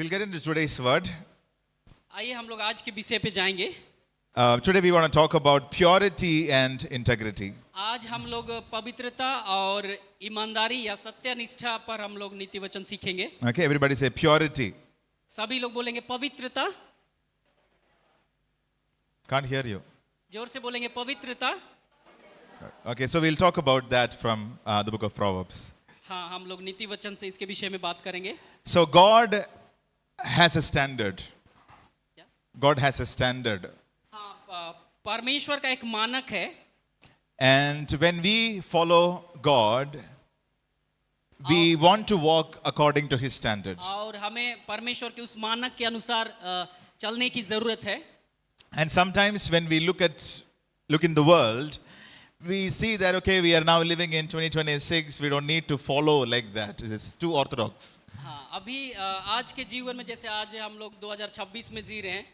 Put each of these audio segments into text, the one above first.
we'll get into today's word. आइए हम लोग आज के विषय पे जाएंगे. Today we want to talk about purity and integrity. आज हम लोग पवित्रता और ईमानदारी या सत्यनिष्ठा पर हम लोग नीति वचन सीखेंगे. Okay, everybody say purity. सभी लोग बोलेंगे पवित्रता. Can't hear you. जोर से बोलेंगे पवित्रता. Okay, so we'll talk about that from the book of Proverbs. हाँ, हम लोग नीति वचन से इसके विषय में बात करेंगे. So God has a standard. क्या? God has a standard. हाँ, परमेश्वर का एक मानक है. And when we follow God, we want to walk according to His standards. और हमें परमेश्वर के उस मानक के अनुसार चलने की जरूरत है. And sometimes when we look in the world, we see that okay, we are now living in 2026. We don't need to follow like that. It's too orthodox. हाँ, अभी आज के जीवन में जैसे आज हम लोग 2026 में जी रहे हैं,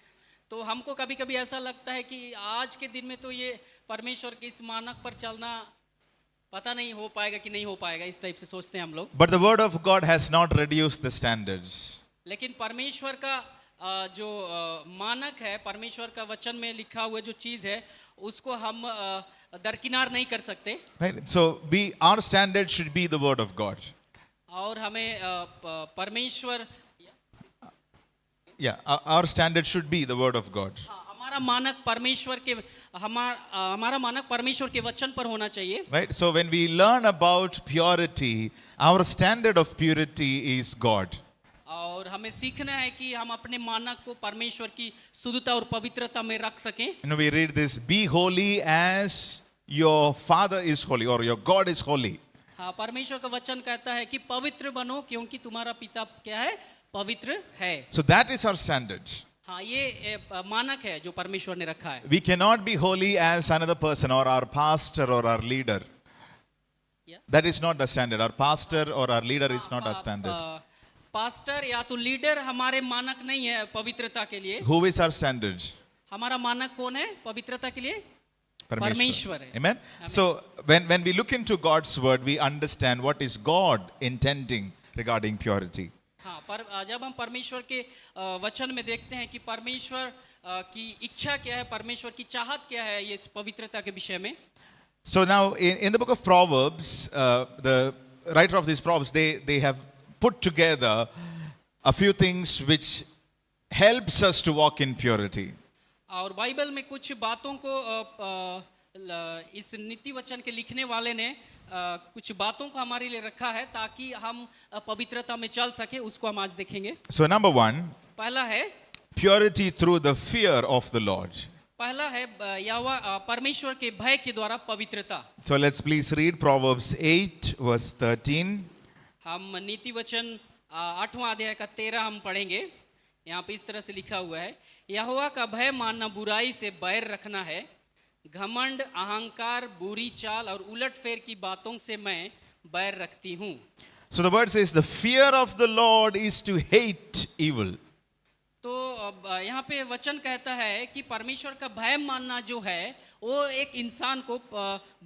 तो हमको कभी-कभी ऐसा लगता है कि आज के दिन में तो ये परमेश्वर के इस मानक पर चलना पता नहीं हो पाएगा कि नहीं हो पाएगा, इस टाइप से सोचते हैं हम लोग. But the word of God has not reduced the standards. लेकिन परमेश्वर का जो मानक है, परमेश्वर का वचन में लिखा हुआ जो चीज है, उसको हम दरकिनार नहीं कर सकते. Right? So our standard should be the word of God. और हमें परमेश्वर our standard should be the word of God. हमारा मानक परमेश्वर के हमारा मानक परमेश्वर के वचन पर होना चाहिए. Right? So when we learn about purity, our standard of purity is God. और हमें सीखना है कि हम अपने मानक को परमेश्वर की शुद्धता और पवित्रता में रख सकें. You know, we read this, be holy as your Father is holy or your God is holy. हाँ, परमेश्वर का वचन कहता है कि पवित्र बनो क्योंकि तुम्हारा पिता क्या है, पवित्र है. So that is our standard. हाँ, ये मानक है जो परमेश्वर ने रखा है. We cannot be holy as another person or our pastor or our leader. Yeah. That is not the standard. Our pastor or our leader is not our standard. Pastor या तो लीडर हमारे मानक नहीं है पवित्रता के लिए. Who is our standard? हमारा मानक कौन है पवित्रता के लिए? Parmeshwar. परमेश्वर है. Amen. So when we look into God's word, we understand what is God intending regarding purity. हाँ, पर जब हम परमेश्वर के वचन में देखते हैं कि परमेश्वर की इच्छा क्या है, परमेश्वर की चाहत क्या है ये पवित्रता के विषय में. So now in the book of Proverbs, the writer of these Proverbs, they have put together a few things which helps us to walk in purity. और बाइबल में कुछ बातों को इस नीति वचन के लिखने वाले ने कुछ बातों को हमारे लिए रखा है ताकि हम पवित्रता में चल सके. उसको हम आज देखेंगे. So number one, पहला है purity through the fear of the Lord. पहला है यहोवा परमेश्वर के भय के द्वारा पवित्रता. So let's please read Proverbs 8 verse 13. हम नीति वचन 8वां अध्याय का 13 हम पढ़ेंगे. यहाँ पे इस तरह से लिखा हुआ है, यहोवा का भय मानना बुराई से बैर रखना है, घमंड, अहंकार, बुरी चाल और उलटफेर की बातों से मैं बैर रखती हूँ. So the word says the fear of the Lord is to hate evil. तो यहाँ पे वचन कहता है कि परमेश्वर का भय मानना जो है वो एक इंसान को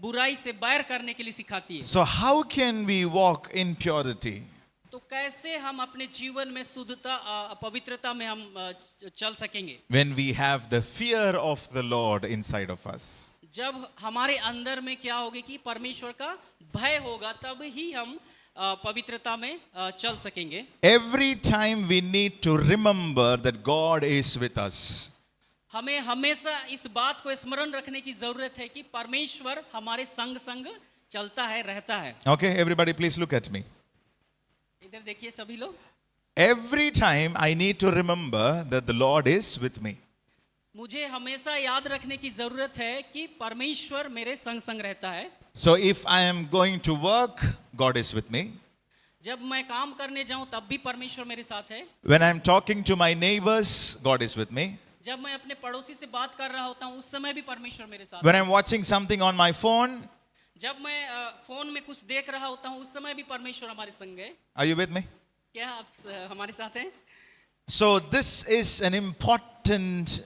बुराई से बैर करने के लिए सिखाती है. So how can we walk in purity? तो कैसे हम अपने जीवन में शुद्धता पवित्रता में हम चल सकेंगे? When we have the fear of the Lord inside of us. जब हमारे अंदर में क्या होगी कि परमेश्वर का भय होगा, तब ही हम पवित्रता में चल सकेंगे. Every time we need to remember that God is with us. हमें हमेशा इस बात को स्मरण रखने की जरूरत है कि परमेश्वर हमारे संग संग चलता है, रहता है. Okay, everybody please look at me. इधर देखिए सभी लोग. Every time I need to remember that the Lord is with me. मुझे हमेशा याद रखने की जरूरत है कि परमेश्वर मेरे संग संग रहता है. So if I am going to work, God is with me. जब मैं काम करने जाऊं तब भी परमेश्वर मेरे साथ है. When I am talking to my neighbors, God is with me. जब मैं अपने पड़ोसी से बात कर रहा होता हूं उस समय भी परमेश्वर मेरे साथ When है. I am watching something on my phone, जब मैं फोन में कुछ देख रहा होता हूं उस समय भी परमेश्वर हमारे संग है. are you with me? क्या आप हमारे साथ हैं? So this is an important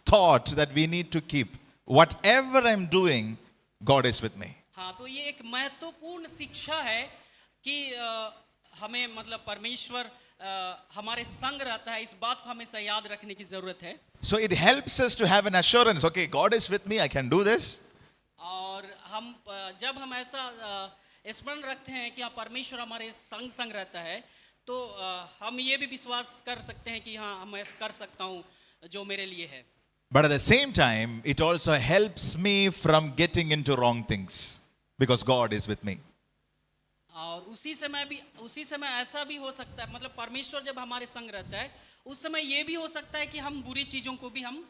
thought that we need to keep. Whatever I am doing, God is with me. हाँ, तो ये एक महत्वपूर्ण शिक्षा है कि हमें मतलब परमेश्वर हमारे संग रहता है, इस बात को हमेशा याद रखने की जरूरत है। So it helps us to have an assurance. Okay, God is with me. I can do this. और हम जब हम ऐसा स्मरण रखते हैं कि हाँ परमेश्वर हमारे संग संग रहता है, तो हम ये भी विश्वास कर सकते हैं कि हाँ मैं ऐसा कर सकता हूँ जो मेरे लिए है। But at the same time, it also helps me from getting into wrong things because God is with me. और उसी समय ऐसा भी हो सकता है, मतलब परमेश्वर जब हमारे संग रहता है उस समय ये भी हो सकता है कि हम बुरी चीजों को भी हम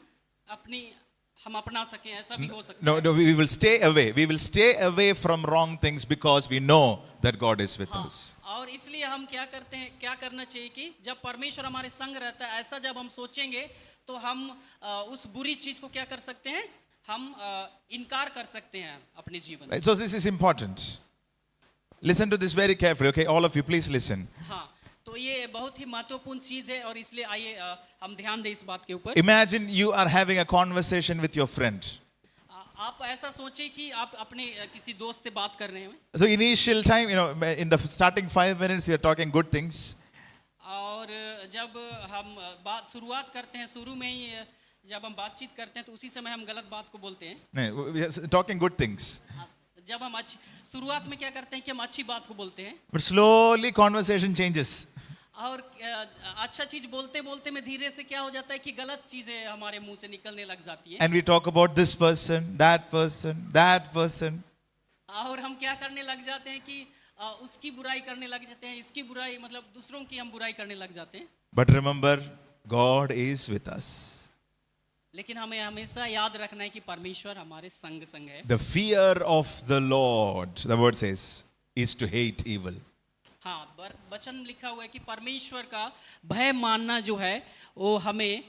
अपना सकें, ऐसा भी हो सकता No, है। no, we will stay away. We will stay away from wrong things because we know that God is with हाँ, us. और इसलिए हम क्या करते हैं, क्या करना चाहिए कि जब परमेश्वर हमारे संग रहता है, ऐसा जब हम सोचेंगे तो हम उस बुरी चीज को क्या कर सकते हैं, हम इनकार कर सकते हैं अपने जीवन में। Right? So this is important. Listen to this very carefully. Okay, all of you, please listen. हाँ, तो ये बहुत ही महत्वपूर्ण चीज है और इसलिए आइए हम ध्यान दें इस बात के ऊपर। Imagine you are having a conversation with your friend. आप ऐसा सोचिए कि आप अपने किसी दोस्त से बात कर रहे हैं, So initial time, in the starting 5 minutes, you are talking good things. और जब हम बात शुरुआत करते हैं, शुरू में ही जब हम बातचीत करते हैं तो उसी समय हम गलत बात को बोलते हैं। No, we are talking good things. जब हम शुरुआत में क्या करते हैं कि हम अच्छी बात को बोलते हैं, But slowly conversation changes. और अच्छा चीज बोलते बोलते में धीरे से क्या हो जाता है कि गलत चीजें हमारे मुंह से निकलने लग जाती है। And we talk about this person, that person, that person. और हम क्या करने लग जाते हैं कि उसकी बुराई करने लग जाते हैं, इसकी बुराई मतलब दूसरों की हम बुराई करने लग जाते हैं। But remember, God is with us. लेकिन हमें हमेशा याद रखना है कि परमेश्वर हमारे संग संग है। The fear of the Lord, the word says, is to hate evil. हाँ, वचन लिखा हुआ है कि परमेश्वर का भय मानना जो है वो हमें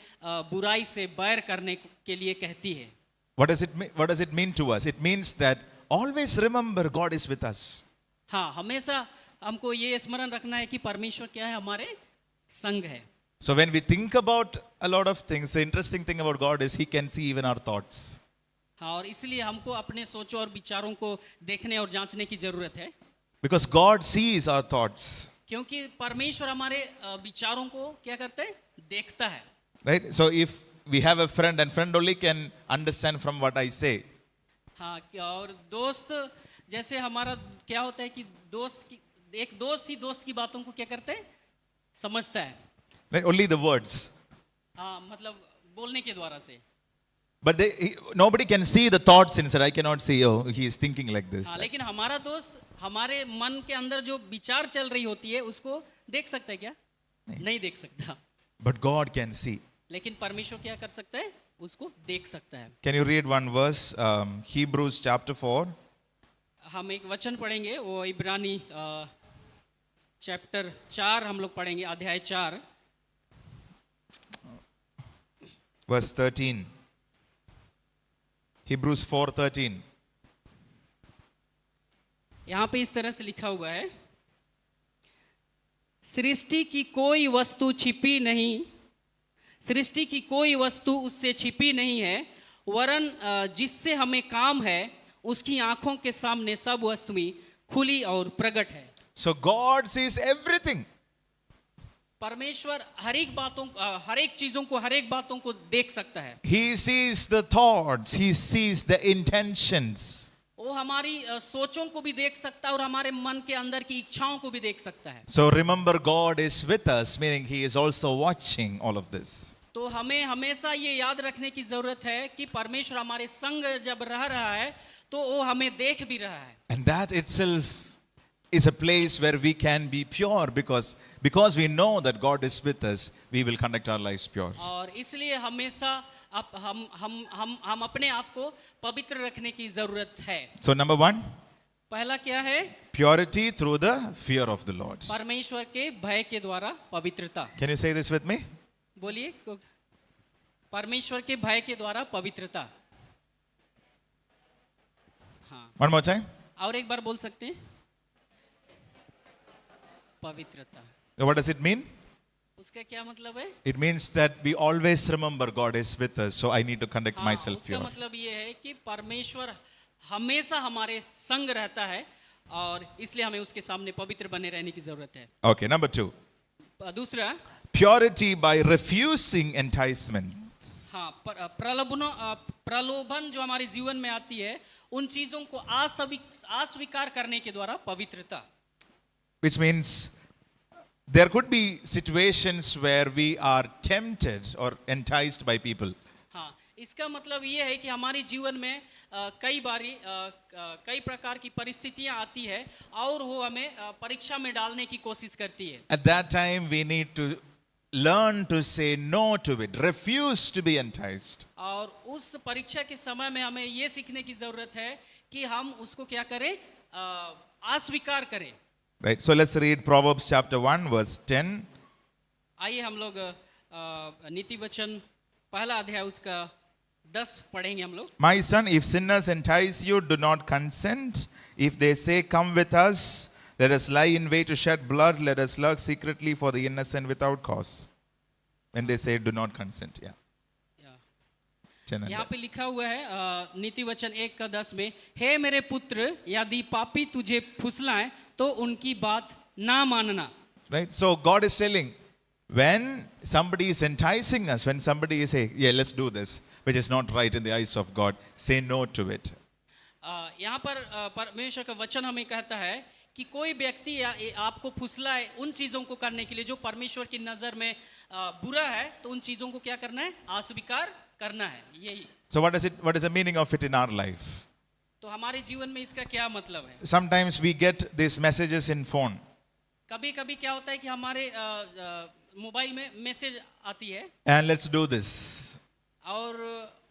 बुराई से बैर करने के लिए कहती है। What does it mean to us? It means that always remember God is with us. हाँ, हमेशा हमको ये स्मरण रखना है कि परमेश्वर क्या है, हमारे संग है। So when we think about a lot of things, the interesting thing about God is He can see even our thoughts. हाँ, और इसलिए हमको अपने सोचों और विचारों को देखने और जांचने की जरूरत है। Because God sees our thoughts. क्योंकि परमेश्वर हमारे विचारों को क्या करते हैं, देखता है। Right? So if we have a friend and friend only can understand from what I say. हाँ, और दोस्त जैसे हमारा क्या होता है कि एक दोस्त ही दोस्त की बातों को क्या करते हैं, समझता है। Right? Only the words. हाँ, मतलब बोलने के द्वारा से। But nobody can see the thoughts inside. I cannot see, oh, he is thinking like this. हाँ, लेकिन हमारा दोस्त हमारे मन के अंदर जो विचार चल रही होती है उसको देख सकता है क्या? नहीं देख सकता। But God can see. लेकिन परमेश्वर क्या कर सकता है, उसको देख सकता है। Can you read one verse? Hebrews chapter 4. हम एक वचन पढ़ेंगे, वो इब्रानी चैप्टर 4 हम लोग पढ़ेंगे, अध्याय 4 verse 13. Hebrews 4:13. यहाँ पे इस तरह से लिखा हुआ है, सृष्टि की कोई वस्तु छिपी नहीं, सृष्टि की कोई वस्तु उससे छिपी नहीं है, वरन जिससे हमें काम है उसकी आंखों के सामने सब वस्तुएं खुली और प्रकट है। So God sees everything. परमेश्वर हर एक बातों को देख सकता है। He sees the thoughts. He sees the intentions. वो हमारी सोचों को भी देख सकता है और हमारे मन के अंदर की इच्छाओं को भी देख सकता है। So remember, God is with us, meaning He is also watching all of this. तो हमें हमेशा ये याद रखने की जरूरत है कि परमेश्वर हमारे संग जब रह रहा है तो वो हमें देख भी रहा है। And that itself is a place where we can be pure because we know that God is with us, we will conduct our lives pure. और इसलिए हमेशा हम अपने आप को पवित्र रखने की जरूरत है। So number 1, पहला क्या है, purity through the fear of the Lord. परमेश्वर के भय के द्वारा पवित्रता। Can you say this with me? बोलिए, परमेश्वर के भय के द्वारा पवित्रता। हाँ, One more time. और एक बार बोल सकते हैं, पवित्रता। What does it mean? उसका क्या मतलब है? It means that we always remember God is with us, so I need to conduct myself उसका pure. मतलब ये है कि परमेश्वर हमेशा हमारे संग रहता है और इसलिए हमें उसके सामने पवित्र बने रहने की जरूरत है। Okay, number 2. दूसरा, purity by refusing enticement. हाँ, प्रलोभन जो हमारे जीवन में आती है, उन चीजों को अस्वीकार करने के द्वारा पवित्रता. Which means there could be situations where we are tempted or enticed by people. हाँ, इसका मतलब ये है कि हमारे जीवन में कई बारी कई प्रकार की परिस्थितियां आती है और वो हमें परीक्षा में डालने की कोशिश करती है. At that time, we need to learn to say no to it, refuse to be enticed. और उस परीक्षा के समय में हमें ये सीखने की जरूरत है कि हम उसको क्या करें, अस्वीकार करें. Right? So let's read Proverbs chapter 1, verse 10. आइए हम लोग नीति वचन पहला अध्याय उसका 10 पढ़ेंगे हम लोग. My son, if sinners entice you, do not consent. If they say, come with us, let us lie in wait to shed blood, let us lurk secretly for the innocent without cause. When they say, do not consent. Yeah. यहाँ पे लिखा हुआ है नीति वचन 1:10 में, हे मेरे पुत्र, यदि पापी तुझे फुसलाएं तो उनकी बात ना मानना. Right? So God is telling, when somebody is enticing us, when somebody is saying, yeah, let's do this, which is not right in the eyes of God, say no to it. यहाँ पर परमेश्वर का वचन हमें कहता है कि कोई व्यक्ति आपको फुसलाए उन चीजों को करने के लिए जो परमेश्वर की नजर में बुरा है, तो उन चीजों को क्या करना है, अस्वीकार करना है. यही. So what is the meaning of it in our life? तो हमारे जीवन में इसका क्या मतलब है? Sometimes we get these messages in phone. कभी कभी क्या होता है कि हमारे मोबाइल में मैसेज आती है And let's do this. और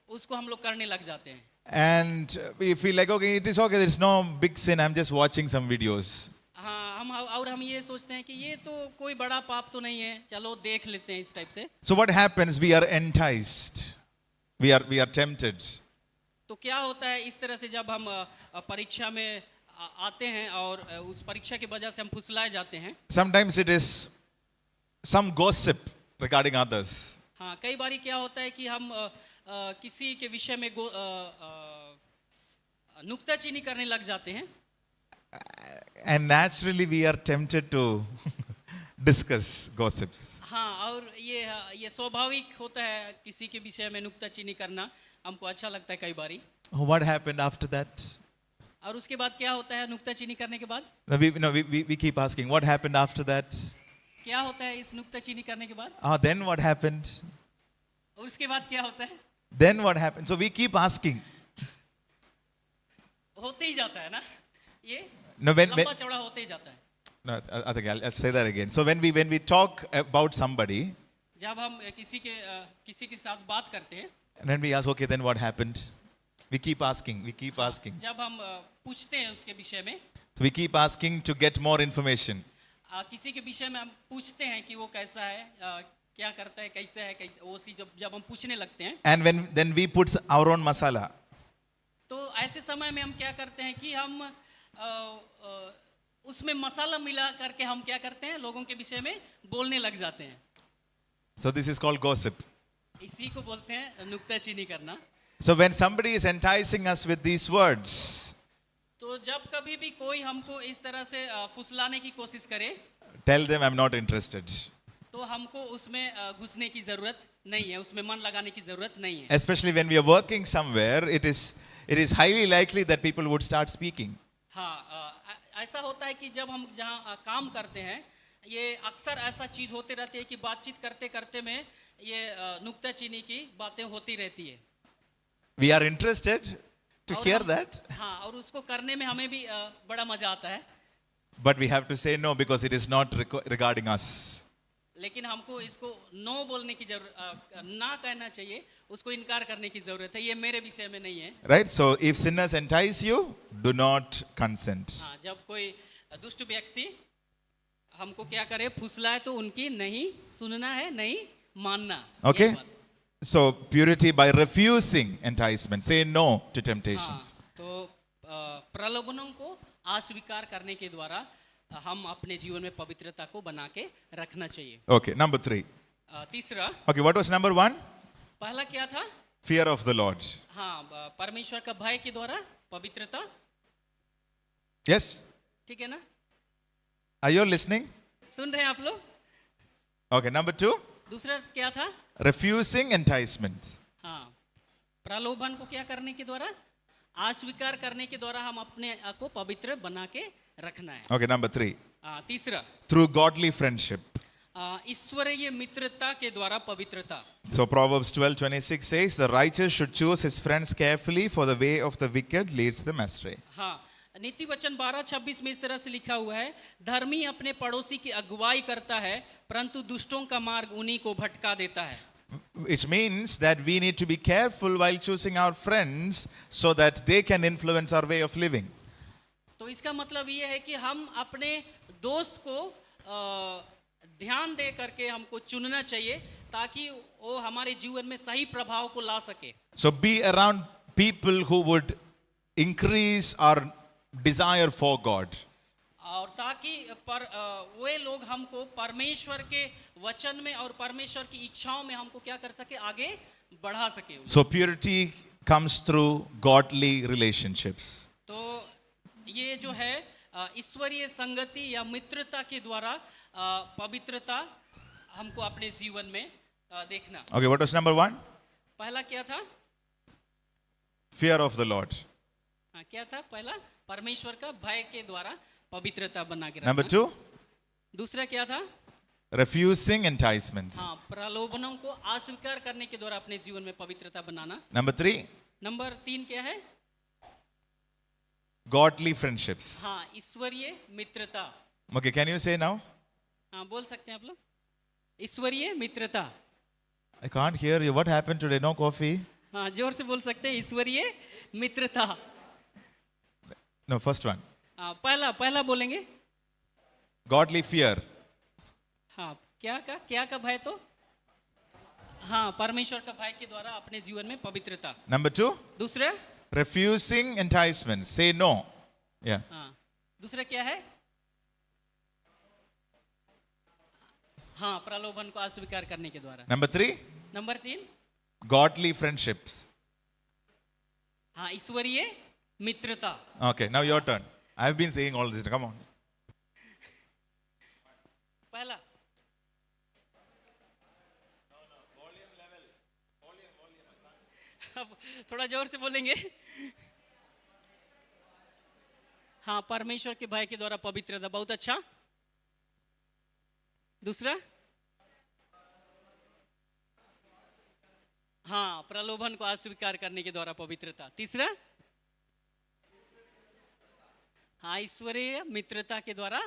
उसको हम लोग करने लग जाते हैं. And we feel like, okay, it is okay, there's no big sin, I'm just watching some videos. हाँ, हम ये सोचते हैं कि ये तो कोई बड़ा पाप तो नहीं है, चलो देख लेते हैं इस टाइप से. So what happens? We are enticed. We are tempted. तो क्या होता है इस तरह से जब हम परीक्षा में आते हैं और उस परीक्षा की वजह से हम फुसलाए जाते हैं. Sometimes it is some gossip regarding others. हाँ, कई बारी क्या होता है कि हम किसी के विषय में नुक्ताचीनी करने लग जाते हैं. And naturally we are tempted to discuss gossips. हाँ, और ये स्वाभाविक होता है किसी के विषय में नुक्ताचीनी करना, हमको अच्छा लगता है कई बारी. What happened after that? और उसके बाद क्या होता है नुक्ताचीनी करने के बाद? We keep asking, what happened after that? क्या होता है इस नुक्ताचीनी करने के बाद? Then what happened? और उसके बाद क्या होता है? Then what happened? So we keep asking. होते ही जाता है ना, ये लंबा चौड़ा होते ही जाता है. No, I'll say that again. So when we talk about somebody, जब हम किसी के साथ बात करते हैं, and then we ask, okay, then what happened? We keep asking. जब हम पूछते हैं उसके विषय में, So we keep asking to get more information. किसी के विषय में हम पूछते हैं कि वो कैसा है, क्या करता है, कैसे है, कैसे वो चीज जब हम पूछने लगते हैं. And then we put our own masala. तो ऐसे समय में हम क्या करते हैं कि हम उसमें मसाला मिला करके हम क्या करते हैं, लोगों के विषय में बोलने लग जाते हैं. So this is called gossip. इसी को बोलते हैं नुक्ताचीनी करना. So when somebody is enticing us with these words, तो जब कभी भी कोई हमको इस तरह से फुसलाने की कोशिश करे, tell them I'm not interested. तो हमको उसमें घुसने की जरूरत नहीं है, उसमें मन लगाने की जरूरत नहीं है. Especially when we are working somewhere, it is highly likely that people would start speaking. हाँ, ऐसा होता है कि जब हम जहाँ काम करते हैं, ये अक्सर ऐसा चीज होते रहती है कि बातचीत करते करते में ये नुक्ताचीनी की बातें होती रहती है. We are interested to hear that. हाँ, और उसको करने में हमें भी बड़ा मजा आता है. But we have to say no because it is not regarding us. लेकिन हमको इसको नो बोलने की जरूरत, ना कहना चाहिए, उसको इनकार करने की जरूरत है. ये मेरे विषय में नहीं है. Right? So if sinners entice you, do not consent. हाँ, जब कोई दुष्ट व्यक्ति हमको क्या करे, फुसलाए, तो उनकी नहीं सुनना है, नहीं मानना. Okay? So purity by refusing enticement. Say no to temptations. हाँ, तो प्रलोभनों को अस्वीकार करने के द्वारा हम अपने जीवन में पवित्रता को बना के रखना चाहिए. Okay, number 3. तीसरा. Okay, what was number 1? पहला क्या था? Fear of the Lord. हाँ, परमेश्वर का भय के द्वारा पवित्रता. Yes? ठीक है ना? Are you listening? सुन रहे हैं आप लोग? Okay, number 2, दूसरा क्या था? refusing enticements. हाँ, प्रलोभन को क्या करने के द्वारा? अस्वीकार करने के द्वारा हम अपने को पवित्र बना के रखना है। Okay, number 3, तीसरा, through godly friendship. ईश्वरीय मित्रता के द्वारा पवित्रता। So Proverbs 12:26 says, the righteous should choose his friends carefully, for the way of the wicked leads them astray. हाँ, नीति वचन 12:26 में इस तरह से लिखा हुआ है, धर्मी अपने पड़ोसी की अगुवाई करता है, परंतु दुष्टों का मार्ग उन्हीं को भटका देता है। Which means that we need to be careful while choosing our friends so that they can influence our way of living. तो इसका मतलब ये है कि हम अपने दोस्त को ध्यान दे करके हमको चुनना चाहिए ताकि वो हमारे जीवन में सही प्रभाव को ला सके। So be around people who would increase our desire for God. और ताकि वे लोग हमको परमेश्वर के वचन में और परमेश्वर की इच्छाओं में हमको क्या कर सके, आगे बढ़ा सके। So purity comes through godly relationships. तो ये जो है ईश्वरीय संगति या मित्रता के द्वारा पवित्रता हमको अपने जीवन में देखना। Okay, what was number 1? पहला क्या था? Fear of the Lord. हाँ, क्या था पहला? परमेश्वर का भय के द्वारा पवित्रता बना के रखना। Number 2, दूसरा क्या था? refusing enticements. हाँ, प्रलोभनों को अस्वीकार करने के द्वारा अपने जीवन में पवित्रता बनाना। Number 3, नंबर 3 क्या है? godly friendships. हाँ, ईश्वरीय मित्रता। Okay, can you say now? हाँ, बोल सकते हैं आप लोग? ईश्वरीय मित्रता। I can't hear you. What happened today? No coffee? हाँ, जोर से बोल सकते हैं, ईश्वरीय मित्रता। No, first one. हाँ, पहला बोलेंगे। Godly fear. हाँ, क्या का भय? तो हाँ, परमेश्वर का भय के द्वारा अपने जीवन में पवित्रता। Number 2, दूसरा, refusing enticements. Say no. Yeah. हाँ, दूसरा क्या है? हाँ, प्रलोभन को अस्वीकार करने के द्वारा। Number 3, number 3, godly friendships. हाँ, ईश्वरीय मित्रता। Okay, now your turn. I've been saying all this. Come on. पहला, अब थोड़ा जोर से बोलेंगे। हाँ, परमेश्वर के भय के द्वारा पवित्रता। बहुत अच्छा। दूसरा, हाँ, प्रलोभन को अस्वीकार करने के द्वारा पवित्रता। तीसरा, हाँ, ईश्वरीय मित्रता के द्वारा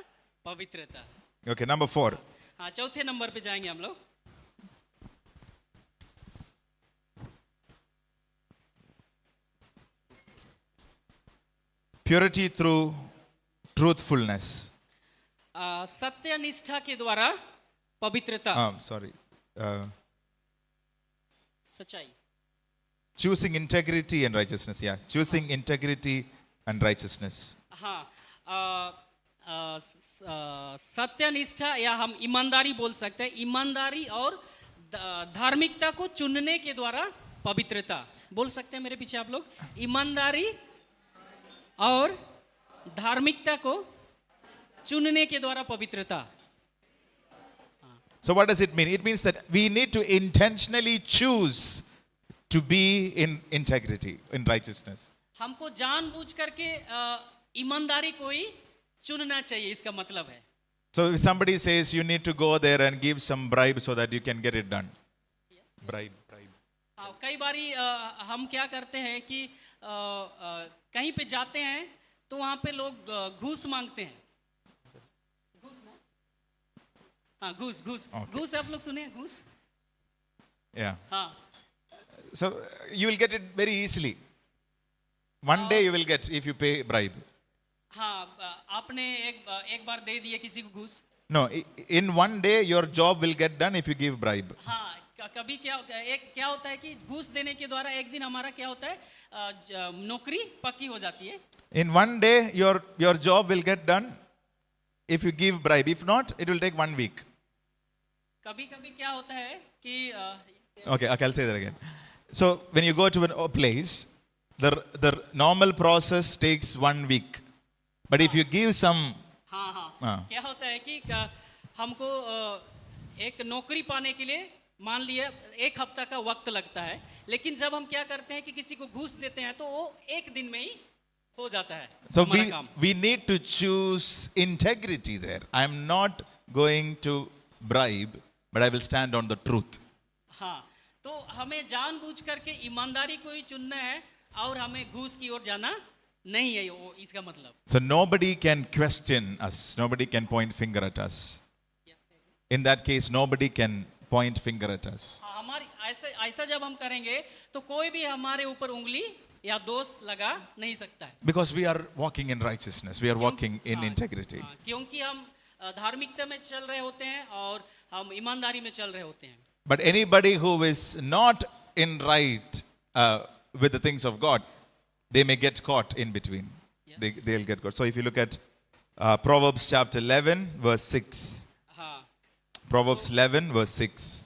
पवित्रता। Okay, number 4. हाँ, चौथे नंबर पे जाएंगे हम लोग। Purity through truthfulness. सत्य निष्ठा के द्वारा पवित्रता। Sorry. सच्चाई। Choosing integrity and righteousness. Yeah, choosing integrity and righteousness. हाँ, सत्य निष्ठा या हम ईमानदारी बोल सकते हैं। ईमानदारी और धार्मिकता को चुनने के द्वारा पवित्रता। बोल सकते हैं मेरे पीछे आप लोग? ईमानदारी और धार्मिकता को चुनने के द्वारा पवित्रता। So what does it mean? It means that we need to intentionally choose to be in integrity, in righteousness. हमको जानबूझ करके ईमानदारी को ही चुनना चाहिए, इसका मतलब है। So if somebody says you need to go there and give some bribe so that you can get it done. Bribe. कई बारी हम क्या करते हैं कि कहीं पे जाते हैं तो वहाँ पे लोग घूस मांगते हैं। घूस ना? हाँ, घूस। Okay. घूस आप लोग सुने हैं? घूस। Yeah. हाँ, So you will get it very easily. One day you will get if you pay bribe. हाँ, आपने एक बार दे दिया किसी को घूस। No, in one day your job will get done if you give bribe. हाँ, कभी क्या होता है कि घूस देने के द्वारा एक दिन हमारा क्या होता है, नौकरी पक्की हो जाती है। In one day your job will get done if you give bribe. If not, it will take 1 week. कभी क्या होता है कि Okay, I'll say that again. So when you go to a place, the normal process takes 1 week. But if you give some हाँ, क्या होता है कि हमको एक नौकरी पाने के लिए मान लिया 1 हफ्ता का वक्त लगता है, लेकिन जब हम क्या करते हैं कि किसी को घूस देते हैं तो वो 1 दिन में ही हो जाता है So हमारा काम। we need to choose integrity there. I am not going to bribe, but I will stand on the truth. हाँ, तो हमें जानबूझ करके ईमानदारी को ही चुनना है और हमें घूस की ओर जाना नहीं है, वो इसका मतलब। So nobody can question us. Nobody can point finger at us. In that case, nobody can point finger at us. हाँ, हमारी ऐसा जब हम करेंगे तो कोई भी हमारे ऊपर उंगली या दोष लगा नहीं सकता है। Because we are walking in righteousness. We are walking in integrity. हाँ, क्योंकि हम धार्मिकता में चल रहे होते हैं और हम ईमानदारी में चल रहे होते हैं। But anybody who is not in right with the things of God, they may get caught in between. Yeah. They'll get caught. So if you look at Proverbs chapter 11, verse 6. हाँ, Proverbs 11, verse 6.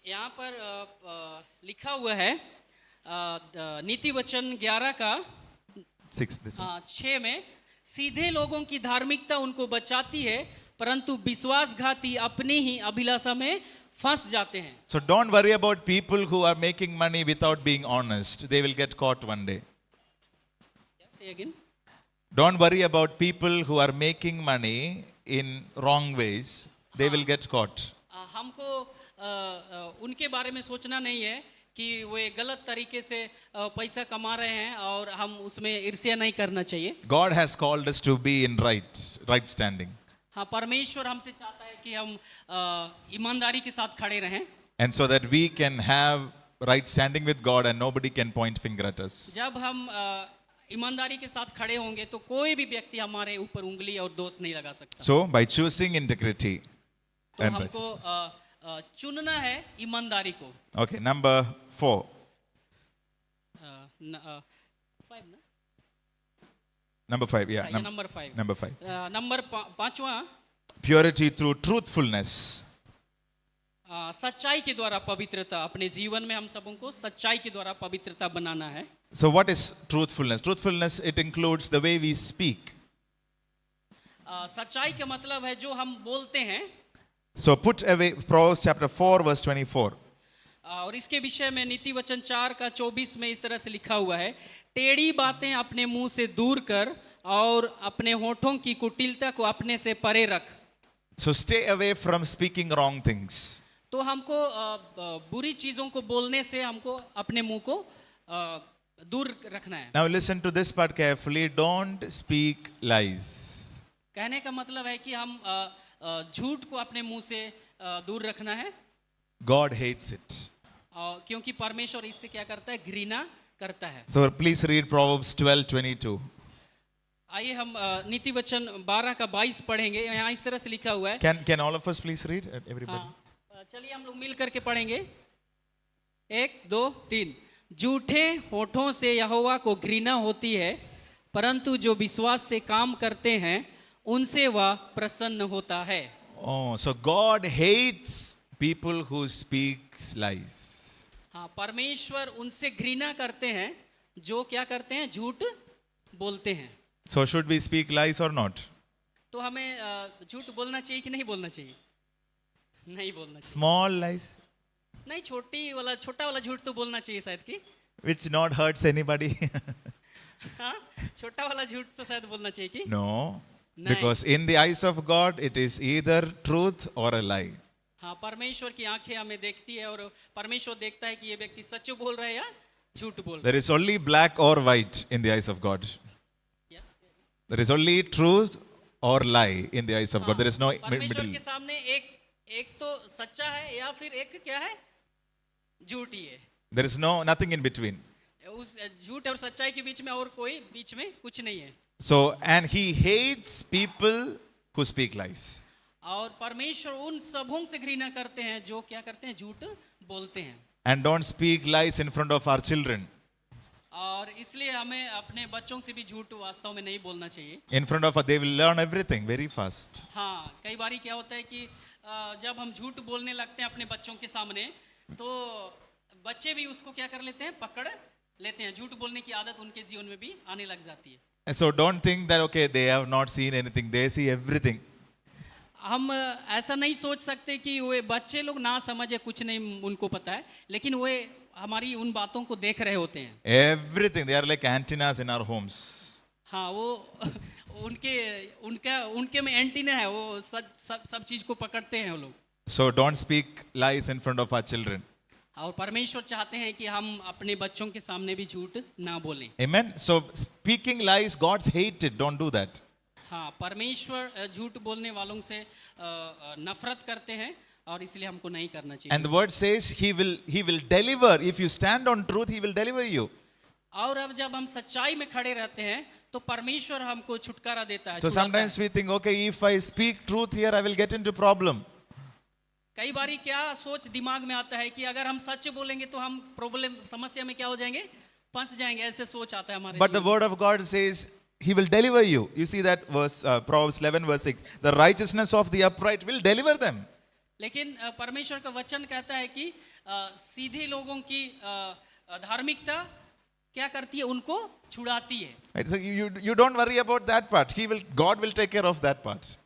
यहाँ पर लिखा हुआ है नीति वचन 11 का 6, this one. 6 में, सीधे लोगों की धार्मिकता उनको बचाती है, परंतु विश्वासघाती अपनी ही अभिलाषा में फंस जाते हैं। So don't worry about people who are making money without being honest. They will get caught one day. Say again. Don't worry about people who are making money in wrong ways. They will get caught. हमको उनके बारे में सोचना नहीं है कि वे गलत तरीके से पैसा कमा रहे हैं और हम उसमें ईर्ष्या नहीं करना चाहिए। God has called us to be in right standing. हाँ, परमेश्वर हमसे चाहता है कि हम ईमानदारी के साथ खड़े रहें, And so that we can have right standing with God and nobody can point finger at us. जब हम ईमानदारी के साथ खड़े होंगे तो कोई भी व्यक्ति हमारे ऊपर उंगली और दोष नहीं लगा सकता। So by choosing integrity तो and हमको righteousness. चुनना है ईमानदारी को। Okay, number 4. 5 ना? Number 5, yeah. Number 5। Number 5. Number 5वां, Purity through truthfulness. सच्चाई के द्वारा पवित्रता। अपने जीवन में हम सबों को सच्चाई के द्वारा पवित्रता बनाना है। So what is truthfulness? Truthfulness, it includes the way we speak. सच्चाई का मतलब है जो हम बोलते हैं। So put away Proverbs chapter 4 verse 24. और इसके विषय में नीति वचन 4 का 24 में इस तरह से लिखा हुआ है, टेढ़ी बातें अपने मुंह से दूर कर और अपने होठों की कुटिलता को अपने से परे रख। So stay away from speaking wrong things. तो हमको बुरी चीजों को बोलने से हमको अपने मुंह को दूर रखना है। Now listen to this part carefully. Don't speak lies. कहने का मतलब है कि हम झूठ को अपने मुंह से दूर रखना है। God hates it. क्योंकि परमेश्वर इससे क्या करता है, घृणा करता है। So please read Proverbs 12:22. आइए हम नीति वचन 12 का 22 पढ़ेंगे। यहाँ इस तरह से लिखा हुआ है। Can all of us please read? Everybody. हाँ, चलिए हम लोग मिल करके पढ़ेंगे। 1 2 3। झूठे होठों से यहोवा को घृणा होती है, परंतु जो विश्वास से काम करते हैं उनसे वह प्रसन्न होता है। Oh, so God hates people who speaks lies. हाँ, परमेश्वर उनसे घृणा करते हैं जो क्या करते हैं, झूठ बोलते हैं। So should we speak lies or not? तो हमें झूठ बोलना चाहिए कि नहीं बोलना चाहिए? नहीं बोलना चाहिए। Small lies नहीं, छोटा वाला झूठ तो बोलना चाहिए शायद कि। which not hurts anybody. हाँ, छोटा वाला झूठ तो शायद बोलना चाहिए कि। No. नहीं। Because in the eyes of God it is either truth or a lie. हाँ, परमेश्वर की आंखें हमें देखती है और परमेश्वर देखता है कि ये व्यक्ति सच बोल रहा है या झूठ बोल रहा There is only black or white in the eyes of God. है। There is only truth or lie in the eyes of God. There is no परमेश्वर middle. के सामने एक तो सच्चा है या फिर एक क्या है, झूठ ही है। There is nothing in between. उस झूठ और सच्चाई के बीच में और कोई बीच में कुछ नहीं है। So, and he hates people who speak lies. और परमेश्वर उन सबों से घृणा करते हैं जो क्या करते हैं, झूठ बोलते हैं। And don't speak lies in front of our children. और इसलिए हमें अपने बच्चों से भी झूठ वास्तव में नहीं बोलना चाहिए। In front of they will learn everything very fast. हाँ, कई बारी क्या होता है कि जब हम झूठ बोलने लगते हैं अपने बच्चों के सामने तो बच्चे भी उसको क्या कर लेते हैं, पकड़ लेते हैं। झूठ बोलने की आदत उनके जीवन में भी आने लग जाती है। So don't think that okay, they have not seen anything. They see everything. हम ऐसा नहीं सोच सकते कि वे बच्चे लोग ना समझे, कुछ नहीं उनको पता है, लेकिन वे हमारी उन बातों को देख रहे होते हैं। Everything. They are like antennas in our homes. हाँ, वो उनके में एंटीना है, वो सब चीज को पकड़ते हैं वो लोग। So don't speak lies in front of our children. और परमेश्वर चाहते हैं कि हम अपने बच्चों के सामने भी झूठ ना बोलें। Amen. So speaking lies, God's hated. Don't do that. हाँ, परमेश्वर झूठ बोलने वालों से नफरत करते हैं और इसलिए हमको नहीं करना And चाहिए। the word says he will deliver. If you stand on truth, he will deliver you. और अब जब हम सच्चाई में खड़े रहते हैं तो परमेश्वर हमको छुटकारा देता है, So छुड़ाता sometimes है। we think, okay, if I speak truth here, I will get into problem. कई बारी क्या सोच दिमाग में आता है कि अगर हम सच बोलेंगे तो हम प्रॉब्लम, समस्या में क्या हो जाएंगे, फंस जाएंगे, ऐसे सोच आता है हमारे But the जीवन में। word of God says he will deliver you. You see that verse, Proverbs 11 verse 6. The righteousness of the upright will deliver them. लेकिन परमेश्वर का वचन कहता है कि सीधे लोगों की धार्मिकता क्या करती है, उनको छुड़ाती है। Right? So you don't worry about that part. God will take care of that part.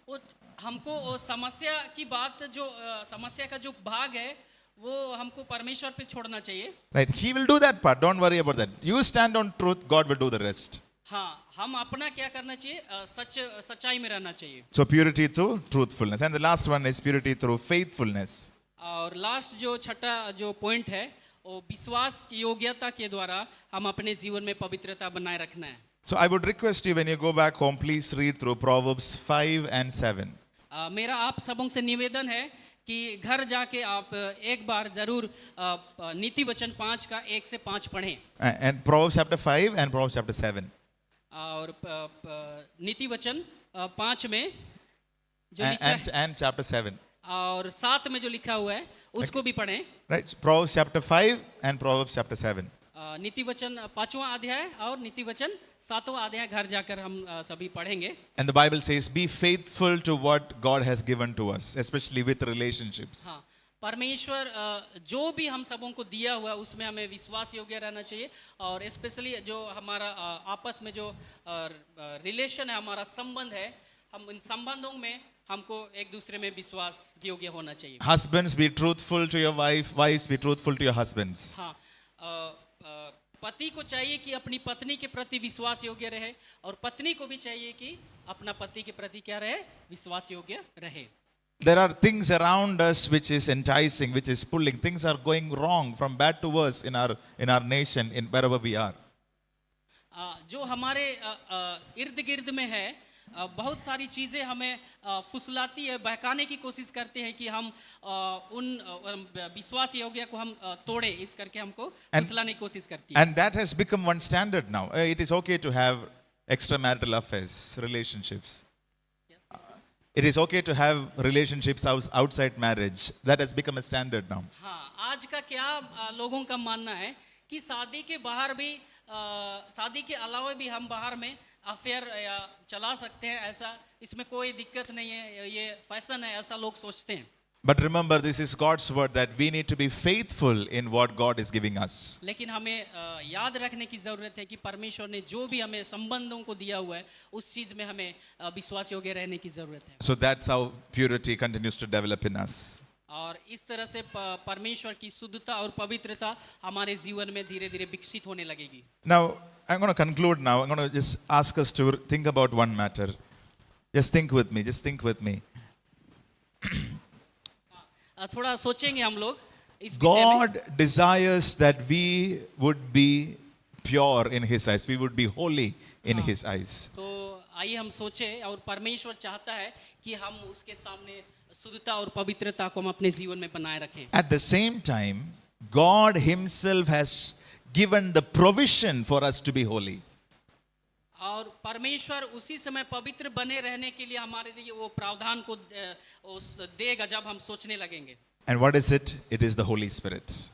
वो हमको वो समस्या की बात, जो समस्या का जो भाग है वो हमको परमेश्वर पे छोड़ना चाहिए। Right? He will do that part. Don't worry about that. You stand on truth, God will do the rest. हाँ, हम अपना क्या करना चाहिए, सच्चाई में रहना चाहिए। So purity through truthfulness. And the last one is purity through faithfulness. और लास्ट जो छठा जो पॉइंट है वो विश्वास की योग्यता के द्वारा हम अपने जीवन में पवित्रता बनाए रखना है। So I would request you when you go back home, please read through Proverbs 5 and 7. मेरा आप सबों से निवेदन है कि घर जाके आप एक बार जरूर नीति वचन 5 का 1 से 5 पढ़ें। And Proverbs chapter 5 and Proverbs chapter 7. और नीति वचन 5 में जो लिखा है And chapter 7. और 7 में जो लिखा हुआ है उसको भी पढ़ें। Right? So Proverbs chapter 5 and Proverbs chapter 7. नीति वचन 5वां अध्याय और नीति वचन 7वां अध्याय घर जाकर हम सभी पढ़ेंगे। And the Bible says, be faithful to what God has given to us, especially with relationships. हाँ, परमेश्वर जो भी हम सबों को दिया हुआ है उसमें हमें विश्वास योग्य रहना चाहिए, और स्पेशली जो हमारा आपस में जो रिलेशन है, हमारा संबंध है, हम इन संबंधों में हमको एक दूसरे में विश्वास योग्य होना चाहिए। Husbands, be truthful to your wife. Wives, be truthful to your husbands. हाँ, पति को चाहिए कि अपनी पत्नी के प्रति विश्वास योग्य रहे, और पत्नी को भी चाहिए कि अपना पति के प्रति क्या रहे, विश्वास योग्य रहे। There are things around us which is enticing, which is pulling. Things are going wrong from bad to worse in our nation, in wherever we are. जो हमारे इर्द गिर्द में है, बहुत सारी चीज़ें हमें फुसलाती है, बहकाने की कोशिश करते हैं कि हम उन विश्वास योग्य को हम तोड़े, इस करके हमको फुसलाने की कोशिश करती है। And that has become one standard now. It is okay to have extramarital affairs, relationships. It is okay to have relationships outside marriage. That has become a standard now. हाँ, आज का क्या लोगों का मानना है कि शादी के बाहर भी, शादी के अलावा भी हम बाहर में अफेयर या चला सकते हैं, ऐसा इसमें कोई दिक्कत नहीं है, ये फैशन है, ऐसा लोग सोचते हैं। But remember, this is God's word that we need to be faithful in what God is giving us. लेकिन हमें याद रखने की ज़रूरत है कि परमेश्वर ने जो भी हमें संबंधों को दिया हुआ है उस चीज़ में हमें विश्वास योग्य रहने की ज़रूरत है। So that's how purity continues to develop in us. और इस तरह से परमेश्वर की शुद्धता और पवित्रता हमारे जीवन में धीरे धीरे विकसित होने लगेगी। Now, I'm going to conclude now. I'm going to just ask us to think about one matter. Just think with me. Just think with me. थोड़ा सोचेंगे हम लोग इस विषय में। God desires that we would be pure in His eyes. We would be holy in His eyes. तो आइए हम सोचें, और परमेश्वर चाहता है कि हम उसके सामने शुद्धता और पवित्रता को हम अपने जीवन में बनाए रखें। At the same time, God Himself has given the provision for us to be holy. और परमेश्वर उसी समय पवित्र बने रहने के लिए हमारे लिए वो प्रावधान को देगा जब हम सोचने लगेंगे। And what is it? It is the Holy Spirit.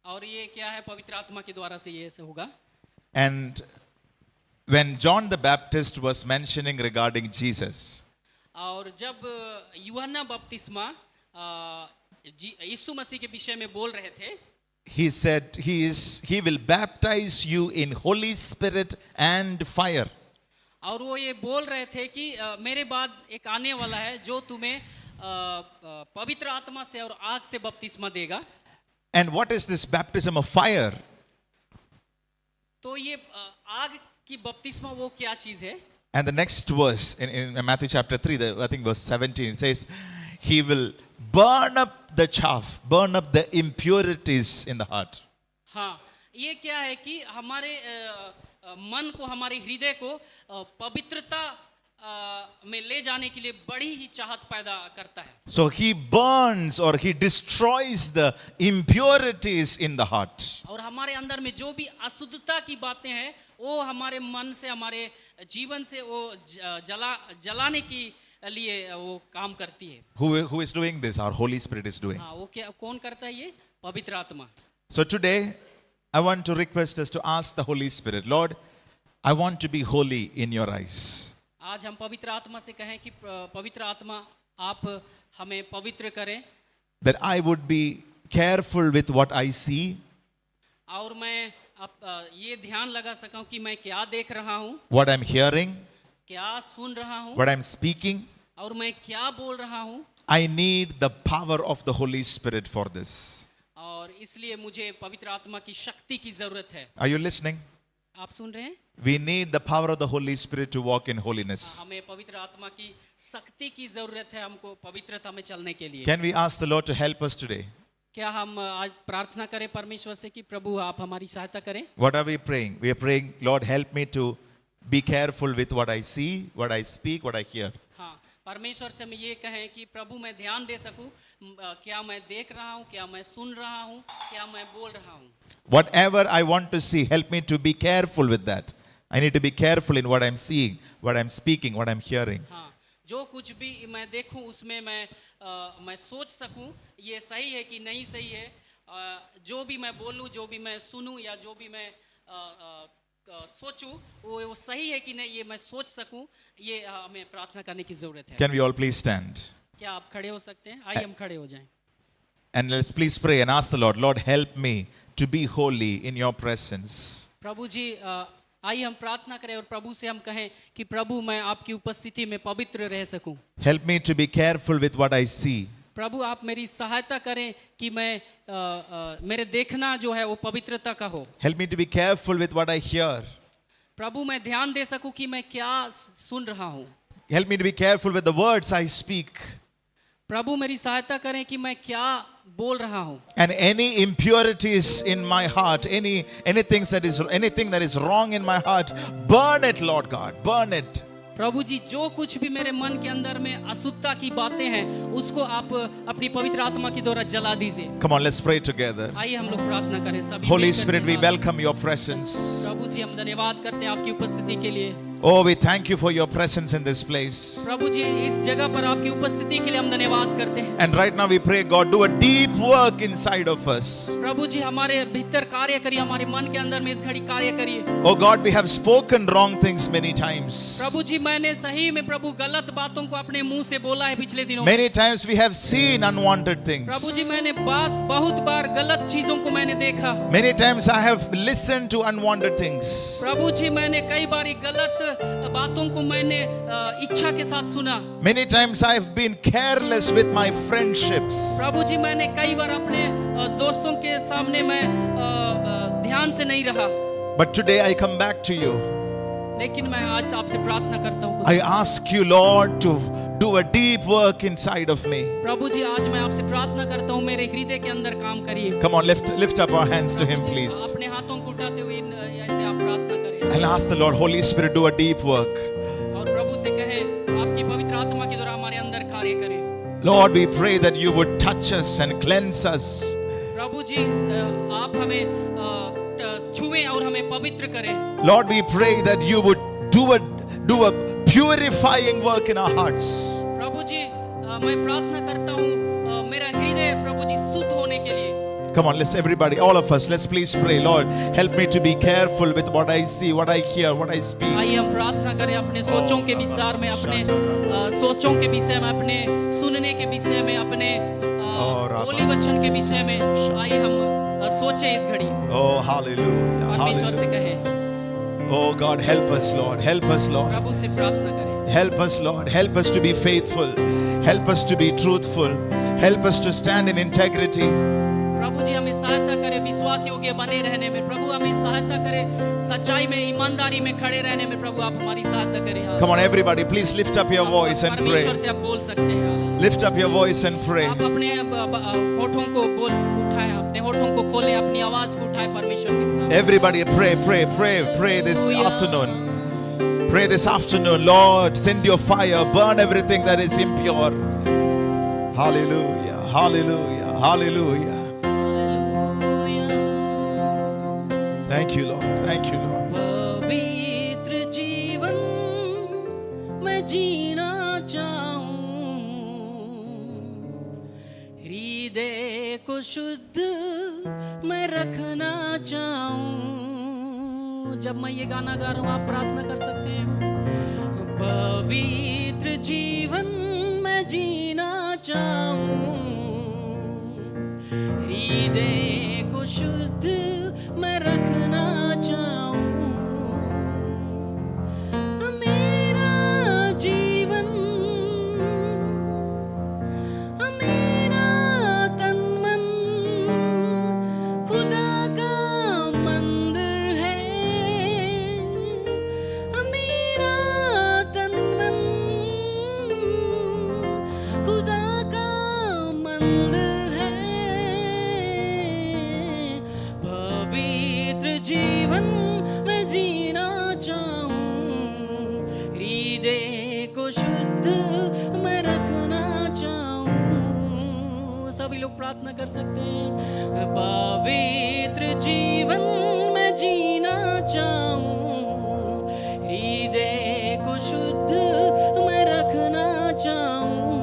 और ये क्या है, पवित्र आत्मा के द्वारा से ये ऐसे होगा। And when John the Baptist was mentioning regarding Jesus, और जब यूहन्ना बपतिस्मा यीशु मसीह के विषय में बोल रहे थे, he said he will baptize you in Holy Spirit and fire. और वो ये बोल रहे थे कि मेरे बाद एक आने वाला है जो तुम्हें पवित्र आत्मा से और आग से बपतिस्मा देगा। And what is this baptism of fire? तो ये आग की बपतिस्मा वो क्या चीज है? And the next verse in Matthew chapter 3, I think verse 17, it says, He will burn up the chaff, burn up the impurities in the heart. हाँ, ये क्या है कि हमारे मन को, हमारे हृदय को पवित्रता में ले जाने के लिए बड़ी ही चाहत पैदा करता है। So He burns or He destroys the impurities in the heart. और हमारे अंदर में जो भी अशुद्धता की बातें हैं वो हमारे मन से, हमारे जीवन से वो जलाने की लिए वो काम करती है। Who is doing this? Our Holy Spirit is doing. हाँ, वो क्या कौन करता है ये? पवित्र आत्मा। So today, I want to request us to ask the Holy Spirit, Lord, I want to be holy in your eyes. आज हम पवित्र आत्मा से कहें कि पवित्र आत्मा आप हमें पवित्र करें। That I would be careful with what I see. और मैं ये ध्यान लगा सकूं कि मैं क्या देख रहा हूं, What I'm hearing. क्या सुन रहा हूं, What I'm speaking. और मैं क्या बोल रहा हूं। I need the power of the Holy Spirit for this. और इसलिए मुझे पवित्र आत्मा की शक्ति की जरूरत है। Are you listening? आप सुन रहे हैं? We need the power of the Holy Spirit to walk in holiness. हमें पवित्र आत्मा की शक्ति की जरूरत है हमको पवित्रता में चलने के लिए। Can we ask the Lord to help us today? क्या हम आज प्रार्थना करें परमेश्वर से कि प्रभु आप हमारी सहायता करें? What are we praying? We are praying, Lord, help me to be careful with what I see, what I speak, what I hear. हाँ, परमेश्वर से हम ये कहें कि प्रभु मैं ध्यान दे सकूं, क्या मैं देख रहा हूं, क्या मैं सुन रहा हूं, क्या मैं बोल रहा हूं। Whatever I want to see, help me to be careful with that. I need to be careful in what I'm seeing, what I'm speaking, what I'm hearing. हाँ, जो कुछ भी मैं देखूं उसमें मैं सोच सकूं ये सही है कि नहीं सही है। जो भी मैं बोलूं, जो भी मैं सुनूं या जो भी मैं सोचूं वो सही है कि नहीं, ये मैं सोच सकूं। ये हमें प्रार्थना करने की जरूरत है। Can we all please stand? क्या आप खड़े हो सकते हैं? आइए हम खड़े हो जाएं। And let's please pray and ask the Lord, Lord, help me to be holy in your presence. प्रभु जी आइए हम प्रार्थना करें और प्रभु से हम कहें कि प्रभु मैं आपकी उपस्थिति में पवित्र रह सकूं। Help me to be careful with what I see. प्रभु आप मेरी सहायता करें कि मैं मेरे देखना जो है वो पवित्रता का हो। Help me to be careful with what I hear. प्रभु मैं ध्यान दे सकूं कि मैं क्या सुन रहा हूं। Help me to be careful with the words I speak. प्रभु मेरी सहायता करें कि मैं क्या बोल रहा हूं। And any impurities in my heart, anything that is wrong in my heart, burn it, Lord God, burn it. प्रभु जी जो कुछ भी मेरे मन के अंदर में अशुद्धता की बातें हैं उसको आप अपनी पवित्र आत्मा के द्वारा जला दीजिए। Come on, let's pray together. आइए हम लोग प्रार्थना करें सभी। Holy Spirit, we welcome your presence. प्रभु जी हम धन्यवाद करते हैं आपकी उपस्थिति के लिए। Oh, we thank you for your presence in this place. प्रभु जी इस जगह पर आपकी उपस्थिति के लिए हम धन्यवाद करते हैं। And right now we pray, God, do a deep work inside of us. प्रभु जी हमारे भीतर कार्य करिए, हमारे मन के अंदर में इस घड़ी कार्य करिए। Oh God, we have spoken wrong things many times. प्रभु जी मैंने सही में प्रभु गलत बातों को अपने मुंह से बोला है पिछले दिनों। Many times we have seen unwanted things. प्रभु जी मैंने बहुत बार गलत चीजों को मैंने देखा। Many times I have listened to unwanted things. प्रभु जी मैंने कई बार गलत बातों को मैंने इच्छा के साथ सुना। Many times I have been careless with my friendships. प्रभु जी मैंने कई बार अपने दोस्तों के सामने मैं ध्यान से नहीं रहा। But today I come back to you. लेकिन मैं आज आपसे प्रार्थना करता हूँ। I ask you, Lord, to do a deep work inside of me. प्रभु जी आज मैं आपसे प्रार्थना करता हूँ मेरे हृदय के अंदर काम करिए। Come on, lift up our hands to Him, please. अपने हाथों को उठाते हुए ऐसे आप प्रार्थना करें। And ask the Lord, Holy Spirit, do a deep work. और प्रभु से कहें आपकी पवित्र आत्मा के द्वारा हमारे अंदर कार्य करें। Lord, we pray that you would touch us and cleanse us. प्रभु जी आप हमें छुएं और हमें पवित्र करें। Lord, we pray that you would do a purifying work in our hearts. प्रभु जी मैं प्रार्थना करता हूँ मेरा हृदय प्रभु जी शुद्ध होने के लिए। Come on, let's everybody, all of us, let's please pray. Lord, help me to be careful with what I see, what I hear, what I speak. आइए हम प्रार्थना करें अपने सोचों के विचार में, अपने सोचों के विषय में, अपने सुनने के विषय में, अपने बोली वचन के विषय में। आइए हम सोचें इस घड़ी। Oh, hallelujah. परमेश्वर से कहें। Oh God, help us, Lord. Help us, Lord. प्रभु से प्रार्थना करें। Help us, Lord. Help us to be faithful. Help us to be truthful. Help us to stand in integrity. प्रभु जी हमें सहायता करें विश्वास योग्य बने रहने में। प्रभु हमें सहायता करें सच्चाई में ईमानदारी में खड़े रहने में। प्रभु आप हमारी सहायता करें। Come on, everybody, please lift up your voice and pray. परमेश्वर से आप बोल सकते हैं। Lift up your voice and pray. आप अपने होठों को बोल उठाएं, अपने होठों को खोलें, अपनी आवाज को उठाएं परमेश्वर के साथ। Everybody, pray this afternoon. Pray this afternoon, Lord, send your fire, burn everything that is impure. Hallelujah, hallelujah, hallelujah. Thank you, Lord. Thank you, Lord. पवित्र जीवन मैं जीना चाहूं, हृदय को शुद्ध मैं रखना चाहूं। जब मैं ये गाना गा रहा हूं आप प्रार्थना कर सकते हैं। पवित्र जीवन मैं जीना चाहूं, हृदय को शुद्ध मैं रखना चाहूं। मेरा जीवन, मेरा तन मन खुदा का मंदिर है। मेरा तन मन खुदा का मंदिर है। पवित्र जीवन मैं जीना चाहूं, हृदय को शुद्ध मैं रखना चाहूं। सभी लोग प्रार्थना कर सकते हैं। पवित्र जीवन मैं जीना चाहूं, हृदय को शुद्ध मैं रखना चाहूं।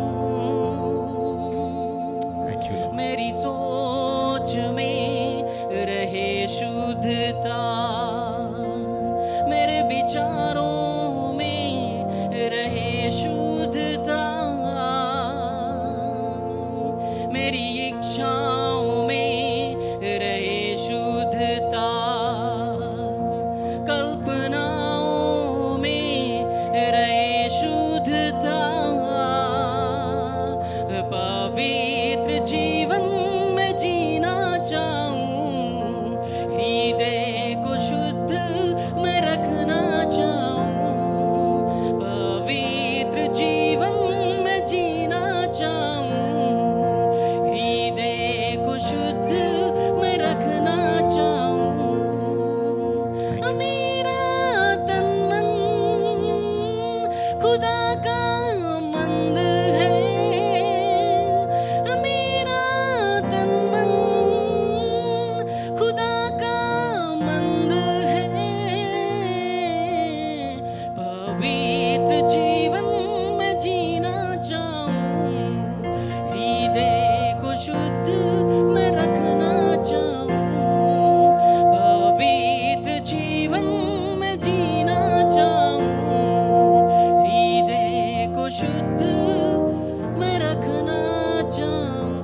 Thank you, Lord. मेरी सोच में रहे शुद्धता, मेरे विचारों में रहे शुद्धता, मेरी इच्छाओं में रहे शुद्धता, कल्पनाओं में रहे शुद्धता। पवित्र जीवन मैं जीना चाहूं, हृदय को शुद्ध मैं रखना चाहूं। पवित्र जीवन मैं जीना चाहूं, हृदय को शुद्ध मैं रखना चाहूं। मेरा तन मन खुदा का मंदिर है। मेरा तन मन खुदा का मंदिर है। पवित्र जीवन मैं जीना चाहूं, हृदय को शुद्ध मैं रखना चाहूं। पवित्र जीवन मैं जीना चाहूं, हृदय को शुद्ध मैं रखना चाहूं।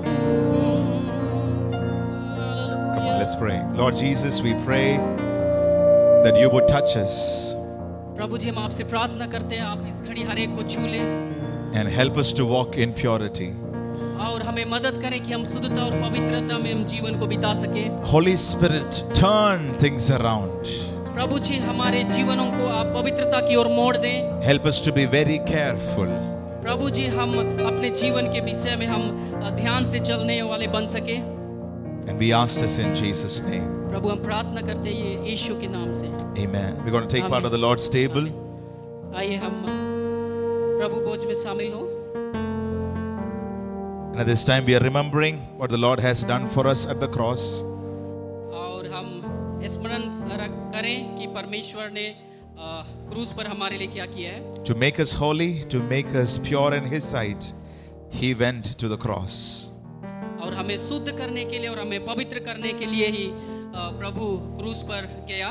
Come on, let's pray. Lord Jesus, we pray that you would touch us प्रभु जी हम आपसे प्रार्थना करते हैं आप इस घड़ी हर एक को छू लें and help us to walk in purity. और हमें मदद करें कि हम शुद्धता और पवित्रता में हम जीवन को बिता सके। Holy Spirit, turn things around. प्रभु जी हमारे जीवनों को आप पवित्रता की ओर मोड़ दें। Help us to be very careful. प्रभु जी हम अपने जीवन के विषय में हम ध्यान से चलने वाले बन सके। And we ask this in Jesus' name. प्रभु हम प्रार्थना करते हैं ये यीशु के नाम से। Amen. We're going to take part of the Lord's table. आइए हम प्रभु भोज में शामिल हो। And at this time we are remembering what the Lord has done for us at the cross. और हम स्मरण करें कि परमेश्वर ने क्रूस पर हमारे लिए क्या किया है। To make us holy, to make us pure in His sight, He went to the cross. और हमें शुद्ध करने के लिए और हमें पवित्र करने के लिए ही प्रभु क्रूस पर गया।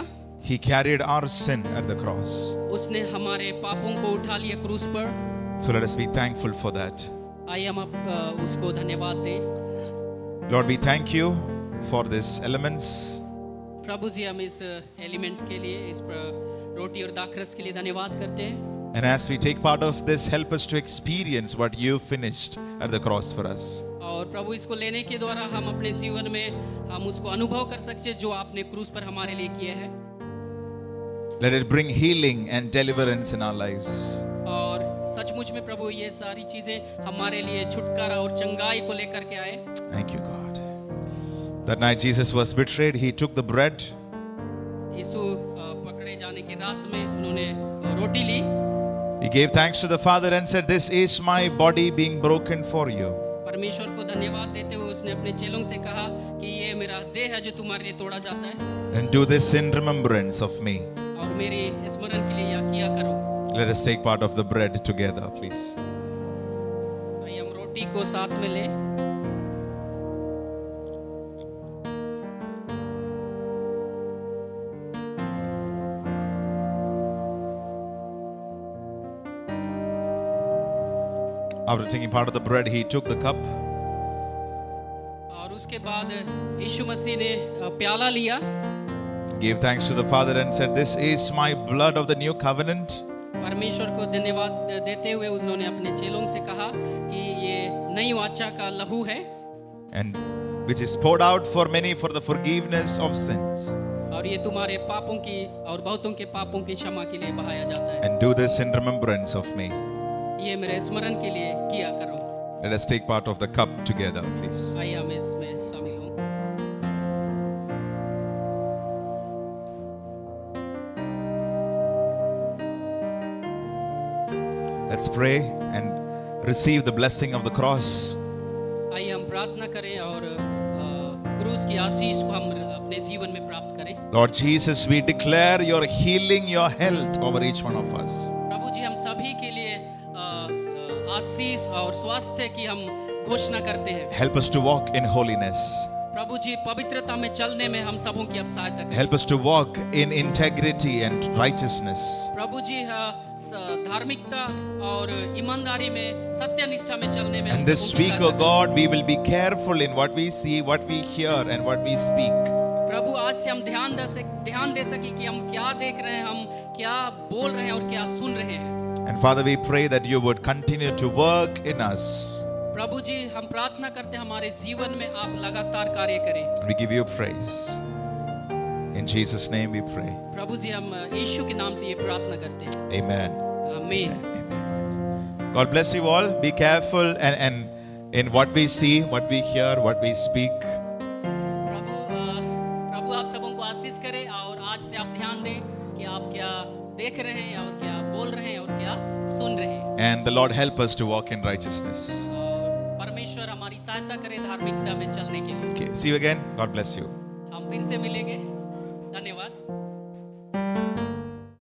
He carried our sin at the cross. उसने हमारे पापों को उठा लिया क्रूस पर। So let us be thankful for that. आइए हम उसको धन्यवाद दें। Lord, we thank you for these elements. प्रभु जी हम इस एलिमेंट के लिए इस रोटी और दाखरस के लिए धन्यवाद करते हैं। And as we take part of this, help us to experience what you finished at the cross for us. और प्रभु इसको लेने के द्वारा हम अपने जीवन में हम उसको अनुभव कर सकते जो आपने क्रूस पर हमारे लिए किया है। Let it bring healing and deliverance in our lives. और सचमुच में प्रभु ये सारी चीजें हमारे लिए छुटकारा और चंगाई को लेकर के आए। Thank you, God. That night Jesus was betrayed. He took the bread. यीशु पकड़े जाने की रात में उन्होंने रोटी ली। He gave thanks to the Father and said, "This is my body being broken for you." परमेश्वर को धन्यवाद देते हुए उसने अपने चेलों से कहा कि ये मेरा देह है जो तुम्हारे लिए तोड़ा जाता है। And do this in remembrance of me. और मेरे स्मरण के लिए यह किया करो। Let us take part of the bread together, please. आइए हम रोटी को साथ में लें। After taking part of the bread, he took the cup. और उसके बाद यीशु मसीह ने प्याला लिया। Gave thanks to the Father and said, "This is my blood of the new covenant." परमेश्वर को धन्यवाद देते हुए उन्होंने अपने चेलों से कहा कि ये नई वाचा का लहू है And which is poured out for many for the forgiveness of sins. और ये तुम्हारे पापों की और बहुतों के पापों की क्षमा के लिए बहाया जाता है। And do this in remembrance of me. ये मेरे स्मरण के लिए किया करो। Let us take part of the cup together, please. आइए हम इसमें शामिल हों। Let's pray and receive the blessing of the cross. आइए हम प्रार्थना करें और क्रूस की आशीष को हम अपने जीवन में प्राप्त करें। Lord Jesus, we declare your healing, your health over each one of us. प्रभु जी हम सभी के लिए आशीष और स्वास्थ्य की हम घोषणा करते हैं। Help us to walk in holiness. प्रभु जी पवित्रता में चलने में हम सबों की अब सहायता करें। Help us to walk in integrity and righteousness. प्रभु जी धार्मिकता और ईमानदारी में सत्यनिष्ठा में चलने में हम And this सबों की week, सहायता oh God, we will be careful in what we see, what we hear, and what we speak. करें। प्रभु आज से हम ध्यान दे सके कि हम क्या देख रहे हैं, हम क्या बोल रहे हैं और क्या सुन रहे हैं। And Father, we pray that you would continue to work in us. प्रभु जी हम प्रार्थना करते हैं हमारे जीवन में आप लगातार कार्य करें। We give you praise. In Jesus' name we pray. प्रभु जी हम यीशु के नाम से ये प्रार्थना करते हैं। Amen. आमीन। God bless you all. Be careful and in what we see, what we hear, what we speak. प्रभु आप सबों को आशीष करें और आज से आप ध्यान दें कि आप क्या देख रहे हैं और क्या बोल रहे हैं और क्या सुन रहे हैं। And the Lord help us to walk in righteousness. और परमेश्वर हमारी सहायता करे धार्मिकता में चलने के लिए। Okay. See you again. God bless you. हम फिर से मिलेंगे। धन्यवाद।